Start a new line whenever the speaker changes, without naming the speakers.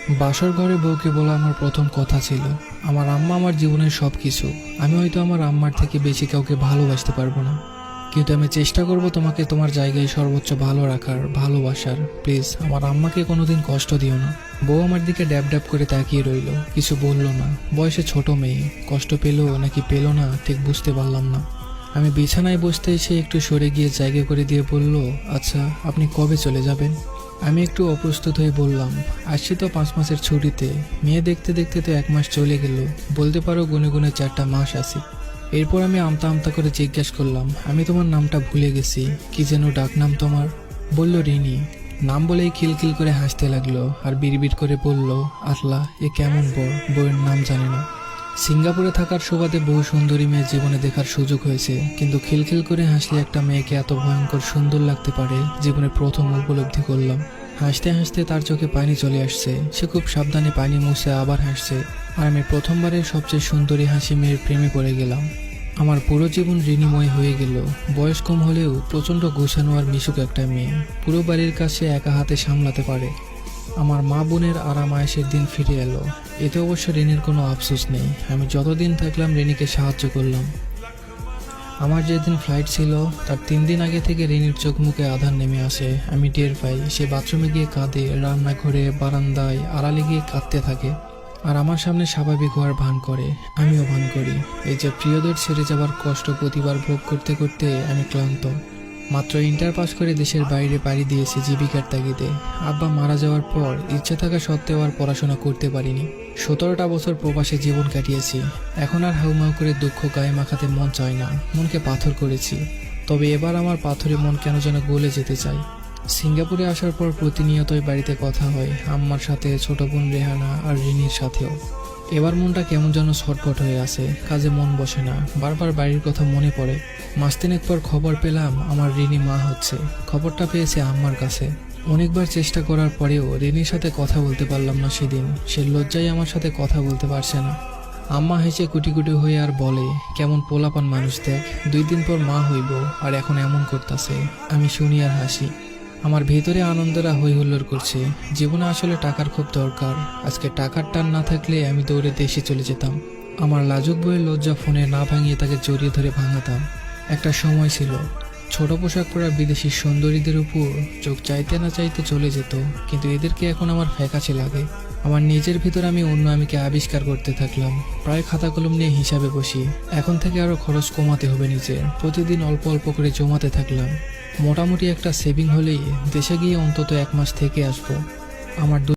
বাসর ঘরে বউকে বলা আমার প্রথম কথা ছিল, আমার আম্মা আমার জীবনের সব কিছু। আমি হয়তো আমার আম্মার থেকে বেশি কাউকে ভালোবাসতে পারবো না, কিন্তু আমি চেষ্টা করব তোমাকে তোমার জায়গায় সর্বোচ্চ ভালো রাখার, ভালোবাসার। প্লিজ আমার আম্মাকে কোনোদিন কষ্ট দিও না। বউ আমার দিকে ড্যাব ড্যাব করে তাকিয়ে রইল, কিছু বলল না। বয়সে ছোট মেয়ে, কষ্ট পেলো নাকি পেলো না ঠিক বুঝতে পারলাম না। আমি বিছানায় বসতে এসে একটু সরে গিয়ে জায়গা করে দিয়ে বলল, আচ্ছা আপনি কবে চলে যাবেন? আমি একটু অপ্রস্তুত হয়ে বললাম, আসছি তো 5 মাসের ছুটিতে। মেয়ে দেখতে দেখতে তো 1 মাস চলে গেল, বলতে পারো গুনে গুনে 4টা মাস আছে। এরপর আমি আমতা আমতা করে জিজ্ঞাসা করলাম, আমি তোমার নামটা ভুলে গেছি, কি যেন ডাক নাম তোমার? বলল রিনি। নাম বলেই খিলখিল করে হাসতে লাগলো আর বিড়বিড় করে বলল, আল্লাহ এ কেমন বর, বউয়ের নাম জানে না। সিঙ্গাপুরে থাকার সুবাদে বহু সুন্দরী মেয়ে জীবনে দেখার সুযোগ হয়েছে, কিন্তু খিলখিল করে হাসলে একটা মেয়েকে এত ভয়ঙ্কর সুন্দর লাগতে পারে জীবনে প্রথম উপলব্ধি করলাম। হাসতে হাসতে তার চোখে পানি চলে আসছে, সে খুব সাবধানে পানি মুছে আবার হাসছে, আর আমি প্রথমবারের সবচেয়ে সুন্দরী হাসি মেয়ের প্রেমে পড়ে গেলাম। আমার পুরো জীবন ঋণীময় হয়ে গেল। বয়স কম হলেও প্রচণ্ড গোছানো আর মিশুক একটা মেয়ে, পুরো বাড়ির কাছে একা হাতে সামলাতে পারে। আমার মা বোনের আরাম আয়েশের দিন ফিরে এলো। এতে অবশ্য ঋণীর কোনো আফসোস নেই, আমি যতদিন থাকলাম ঋণীকে সাহায্য করলাম। আমার যেদিন ফ্লাইট ছিল তার 3 দিন আগে থেকে ঋণীর চোখ মুখে আধার নেমে আসে। আমি টের পাই, সে বাথরুমে গিয়ে কাঁদে, রান্নাঘরে বারান্দায় আড়ালে গিয়ে কাঁদতে থাকে, আর আমার সামনে স্বাভাবিক হওয়ার ভান করে। আমিও ভান করি। এই যে প্রিয়দের ছেড়ে যাবার কষ্ট প্রতিবার ভোগ করতে করতে আমি ক্লান্ত। মাত্র ইন্টার পাস করে দেশের বাইরে পাড়ি দিয়েছি জীবিকার তাগিদে। আব্বা মারা যাওয়ার পর ইচ্ছে থাকা সত্ত্বেও আর পড়াশোনা করতে পারিনি। 17টা বছর প্রবাসে জীবন কাটিয়েছি। এখন আর হাউমাউ করে দুঃখ গায়ে মাখাতে মন চায় না, মনকে পাথর করেছি। তবে এবার আমার পাথরে মন কেন যেন গলে যেতে চাই। সিঙ্গাপুরে আসার পর প্রতিনিয়তই বাড়িতে কথা হয়, আম্মার সাথে, ছোট বোন রেহানা আর রিনির সাথেও। এবার মনটা কেমন যেন ছটফট হয়ে আছে, কাজে মন বসে না, বারবার বাড়ির কথা মনে পড়ে। মাস 3 পর খবর পেলাম আমার রিনি মা হচ্ছে। খবরটা পেয়েছে আম্মার কাছে। অনেকবার চেষ্টা করার পরেও রিনির সাথে কথা বলতে পারলাম না সেদিন। সে লজ্জায় আমার সাথে কথা বলতে পারছে না। আম্মা হেসে কুটি কুটি হয়ে আর বলে, কেমন পোলাপান মানুষ দেখ, 2 দিন পর মা হইব আর এখন এমন করতেছে। আমি শুনি আর হাসি। আমার ভেতরে আনন্দরা হই হুল্লোড় করছে। জীবনে আসলে টাকার খুব দরকার। আজকে টাকার টান না থাকলে আমি দৌড়ে দেশে চলে যেতাম। আমার লাজুক বইয়ের লজ্জা ফোনে না ভাঙিয়ে তাকে জড়িয়ে ধরে ভাঙাতাম। একটা সময় ছিল ছোট পোশাক পরা বিদেশি সুন্দরীদের উপর চোখ চাইতে না চাইতে চলে যেত, কিন্তু এদেরকে এখন আমার ফ্যাকাশে লাগে। আমার নিজের ভিতর আমি অন্য আমিকে আবিষ্কার করতে থাকলাম। প্রায় খাতা কলম নিয়ে হিসাবে বসি। এখন থেকে আরো খরচ কমাতে হবে নিজের। প্রতিদিন অল্প অল্প করে জমাতে থাকলাম। মোটামুটি একটা সেভিং হলেই দেশে গিয়ে অন্তত 1 মাস থেকে আসবো। আমার